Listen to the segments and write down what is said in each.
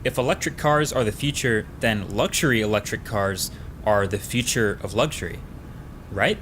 if electric cars are the future, then luxury electric cars are the future of luxury, right?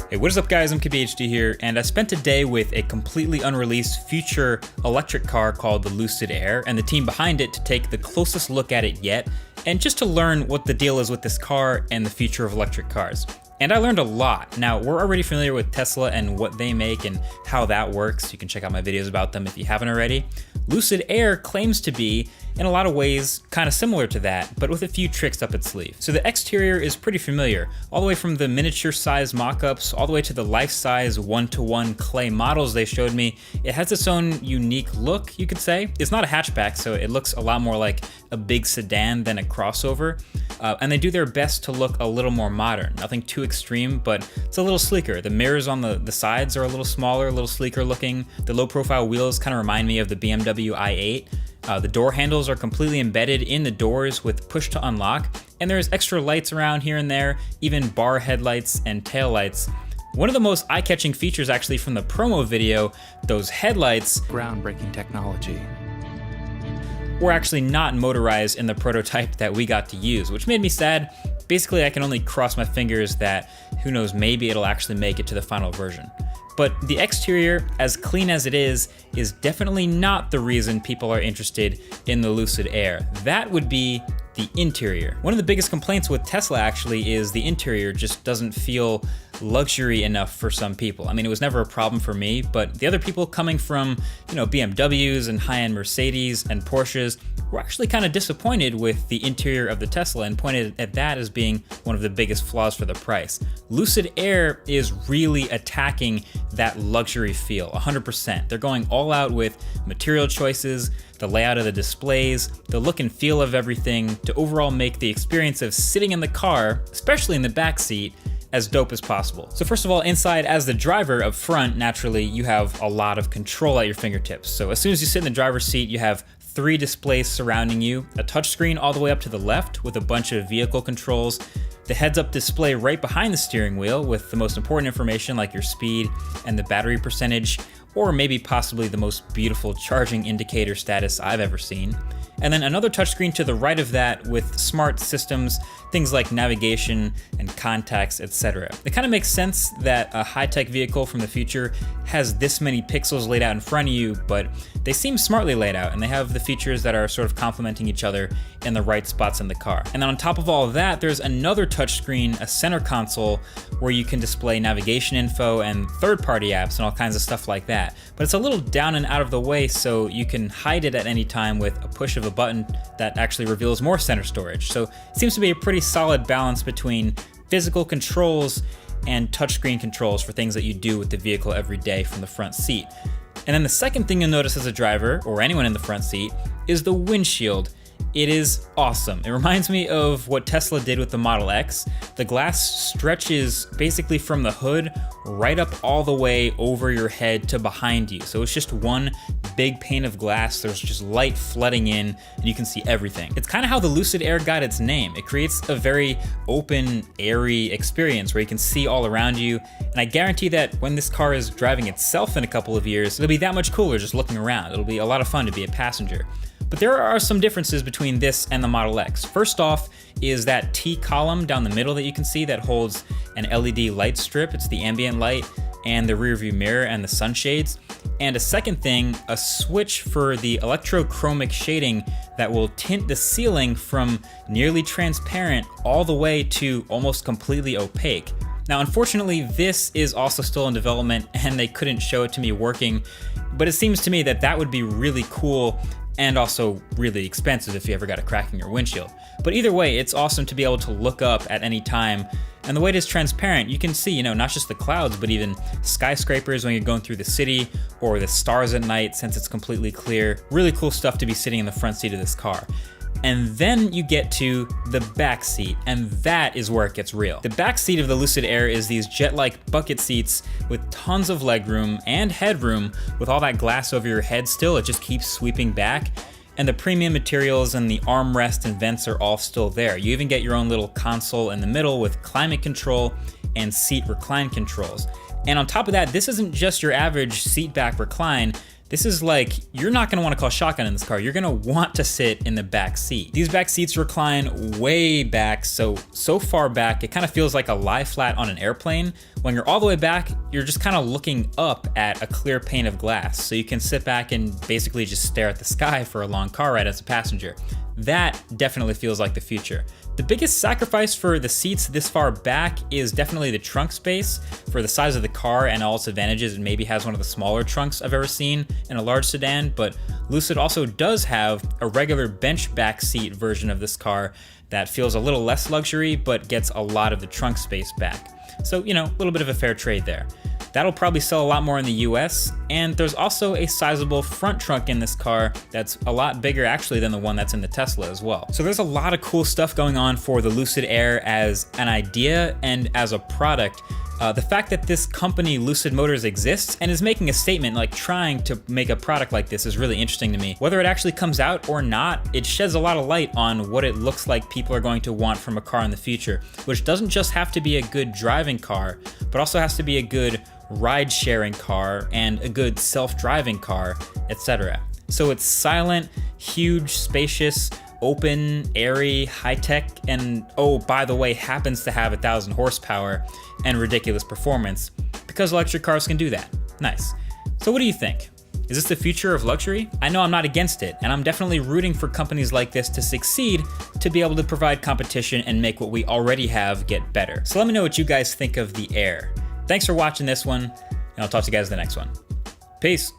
Hey, what is up guys, I'm KBHD here, and I spent a day with a completely unreleased future electric car called the Lucid Air, and the team behind it to take the closest look at it yet, and just to learn what the deal is with this car and the future of electric cars. And I learned a lot. Now, we're already familiar with Tesla and what they make and how that works. You can check out my videos about them if you haven't already. Lucid Air claims to be, in a lot of ways, kind of similar to that, but with a few tricks up its sleeve. So the exterior is pretty familiar, all the way from the miniature size mock-ups, all the way to the life-size one-to-one clay models they showed me. It has its own unique look, you could say. It's not a hatchback, so it looks a lot more like a big sedan than a crossover. And they do their best to look a little more modern. Nothing too extreme, but it's a little sleeker. The mirrors on the sides are a little smaller, a little sleeker looking. The low-profile wheels kind of remind me of the BMW i8. The door handles are completely embedded in the doors with push to unlock, and there's extra lights around here and there, even bar headlights and tail lights. One of the most eye-catching features actually from the promo video, those headlights, groundbreaking technology, were actually not motorized in the prototype that we got to use, which made me sad. Basically, I can only cross my fingers that, who knows, maybe it'll actually make it to the final version. But the exterior, as clean as it is definitely not the reason people are interested in the Lucid Air. That would be the interior. One of the biggest complaints with Tesla actually is the interior just doesn't feel luxury enough for some people. I mean, it was never a problem for me, but the other people coming from, BMWs and high-end Mercedes and Porsches were actually kind of disappointed with the interior of the Tesla and pointed at that as being one of the biggest flaws for the price. Lucid Air is really attacking that luxury feel, 100%. They're going all out with material choices, the layout of the displays, the look and feel of everything to overall make the experience of sitting in the car, especially in the back seat, as dope as possible. So first of all, inside as the driver up front, naturally, you have a lot of control at your fingertips. So as soon as you sit in the driver's seat, you have 3 displays surrounding you, a touchscreen all the way up to the left with a bunch of vehicle controls, the heads-up display right behind the steering wheel with the most important information like your speed and the battery percentage, or maybe possibly the most beautiful charging indicator status I've ever seen. And then another touchscreen to the right of that with smart systems, things like navigation and contacts, etc. It kind of makes sense that a high-tech vehicle from the future has this many pixels laid out in front of you, but they seem smartly laid out and they have the features that are sort of complementing each other in the right spots in the car. And then on top of all of that, there's another touchscreen, a center console, where you can display navigation info and third-party apps and all kinds of stuff like that. But it's a little down and out of the way, so you can hide it at any time with a push of a button that actually reveals more center storage. So it seems to be a pretty solid balance between physical controls and touchscreen controls for things that you do with the vehicle every day from the front seat. And then the second thing you'll notice as a driver, or anyone in the front seat, is the windshield. It is awesome. It reminds me of what Tesla did with the Model X. The glass stretches basically from the hood right up all the way over your head to behind you. So it's just one big pane of glass. There's just light flooding in and you can see everything. It's kind of how the Lucid Air got its name. It creates a very open, airy experience where you can see all around you. And I guarantee that when this car is driving itself in a couple of years, it'll be that much cooler just looking around. It'll be a lot of fun to be a passenger. But there are some differences between this and the Model X. First off is that T column down the middle that you can see that holds an LED light strip. It's the ambient light and the rear view mirror and the sunshades. And a second thing, a switch for the electrochromic shading that will tint the ceiling from nearly transparent all the way to almost completely opaque. Now, unfortunately, this is also still in development and they couldn't show it to me working, but it seems to me that that would be really cool and also really expensive if you ever got a crack in your windshield. But either way, it's awesome to be able to look up at any time. And the way it is transparent, you can see, not just the clouds, but even skyscrapers when you're going through the city, or the stars at night since it's completely clear. Really cool stuff to be sitting in the front seat of this car. And then you get to the back seat, and that is where it gets real. The back seat of the Lucid Air is these jet-like bucket seats with tons of legroom and headroom. With all that glass over your head still, it just keeps sweeping back. And the premium materials and the armrest and vents are all still there. You even get your own little console in the middle with climate control and seat recline controls. And on top of that, this isn't just your average seat back recline. This is like, you're not gonna wanna call shotgun in this car. You're gonna want to sit in the back seat. These back seats recline way back, so far back, it kind of feels like a lie flat on an airplane. When you're all the way back, you're just kind of looking up at a clear pane of glass. So you can sit back and basically just stare at the sky for a long car ride as a passenger. That definitely feels like the future. The biggest sacrifice for the seats this far back is definitely the trunk space. For the size of the car and all its advantages, it maybe has one of the smaller trunks I've ever seen in a large sedan, but Lucid also does have a regular bench back seat version of this car that feels a little less luxury, but gets a lot of the trunk space back. So, you know, a little bit of a fair trade there. That'll probably sell a lot more in the US, and there's also a sizable front trunk in this car that's a lot bigger actually than the one that's in the Tesla as well. So there's a lot of cool stuff going on for the Lucid Air as an idea and as a product. The fact that this company, Lucid Motors, exists and is making a statement, like trying to make a product like this, is really interesting to me. Whether it actually comes out or not, it sheds a lot of light on what it looks like people are going to want from a car in the future, which doesn't just have to be a good driving car, but also has to be a good ride-sharing car and a good self-driving car, etc. So it's silent, huge, spacious, open, airy, high-tech, and oh, by the way, happens to have 1,000 horsepower and ridiculous performance, because electric cars can do that. Nice. So what do you think? Is this the future of luxury? I know I'm not against it, and I'm definitely rooting for companies like this to succeed, to be able to provide competition and make what we already have get better. So let me know what you guys think of the Air. Thanks for watching this one, and I'll talk to you guys in the next one. Peace.